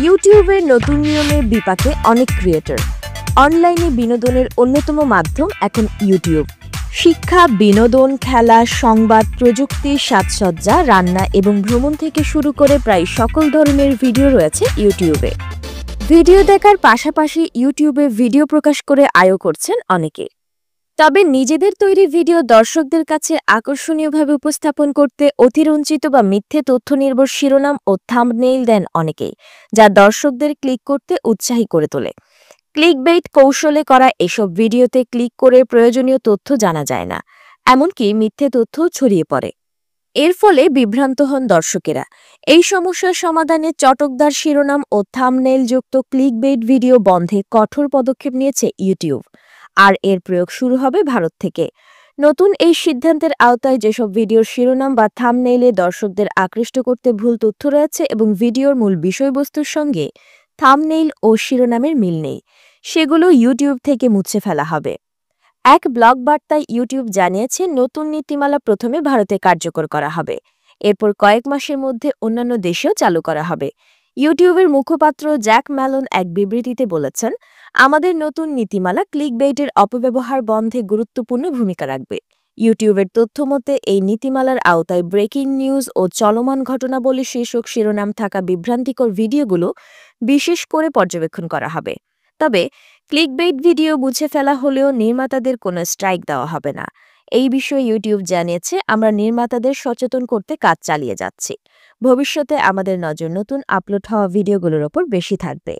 ইউটিউবের নতুন নিয়মের বিপাকে অনেক ক্রিয়েটর। অনলাইনে বিনোদনের অন্যতম মাধ্যম এখন ইউটিউব। শিক্ষা, বিনোদন, খেলা, সংবাদ, প্রযুক্তি, সাজসজ্জা, রান্না এবং ভ্রমণ থেকে শুরু করে প্রায় সকল ধরনের ভিডিও রয়েছে ইউটিউবে। ভিডিও দেখার পাশাপাশি ইউটিউবে ভিডিও প্রকাশ করে আয়ও করছেন অনেকে। তবে নিজেদের তৈরি ভিডিও দর্শকদের কাছে আকর্ষণীয়ভাবে উপস্থাপন করতে অতিরঞ্জিত বা মিথ্যে তথ্য নির্ভর শিরোনাম ও থাম্বনেইল দেন অনেকেই, যা দর্শকদের ক্লিক করতে উৎসাহী করে তোলে। ক্লিকবেইট কৌশলে করা এসব ভিডিওতে ক্লিক করে প্রয়োজনীয় তথ্য জানা যায় না, এমনকি মিথ্যে তথ্য ছড়িয়ে পড়ে। এর ফলে বিভ্রান্ত হন দর্শকেরা। এই সমস্যার সমাধানে চটকদার শিরোনাম ও থাম্বনেইল যুক্ত ক্লিকবেইট ভিডিও বন্ধে কঠোর পদক্ষেপ নিয়েছে ইউটিউব, আর এর প্রয়োগ শুরু হবে ভারত থেকে। নতুন এই সিদ্ধান্তের আওতায় যেসব ভিডিওর শিরোনাম বা থাম্বনেইলে দর্শকদের আকৃষ্ট করতে ভুল তথ্য রয়েছে এবং ভিডিওর মূল বিষয়বস্তুর সঙ্গে থাম্বনেইল ও শিরোনামের মিল নেই, সেগুলো ইউটিউব থেকে মুছে ফেলা হবে। এক ব্লগ বার্তায় ইউটিউব জানিয়েছে, নতুন নীতিমালা প্রথমে ভারতে কার্যকর করা হবে, এরপর কয়েক মাসের মধ্যে অন্যান্য দেশেও চালু করা হবে। ইউটিউবের মুখপাত্র জ্যাক ম্যালন এক বিবৃতিতে বলেছেন, আমাদের নতুন নীতিমালা ক্লিকবেইটের অপব্যবহার বন্ধে গুরুত্বপূর্ণ ভূমিকা রাখবে। ইউটিউবের তথ্যমতে এই নীতিমালার আওতায় ব্রেকিং নিউজ ও চলমান ঘটনাবলী শীর্ষক শিরোনাম থাকা বিভ্রান্তিকর ভিডিওগুলো বিশেষ করে পর্যবেক্ষণ করা হবে। তবে ক্লিকবেইট ভিডিও মুছে ফেলা হলেও নির্মাতাদের কোনো স্ট্রাইক দেওয়া হবে না। এই বিষয়ে ইউটিউব জানিয়েছে, আমরা নির্মাতাদের সচেতন করতে কাজ চালিয়ে যাচ্ছি। ভবিষ্যতে আমাদের নজর নতুন আপলোড হওয়া ভিডিওগুলোর ওপর বেশি থাকবে।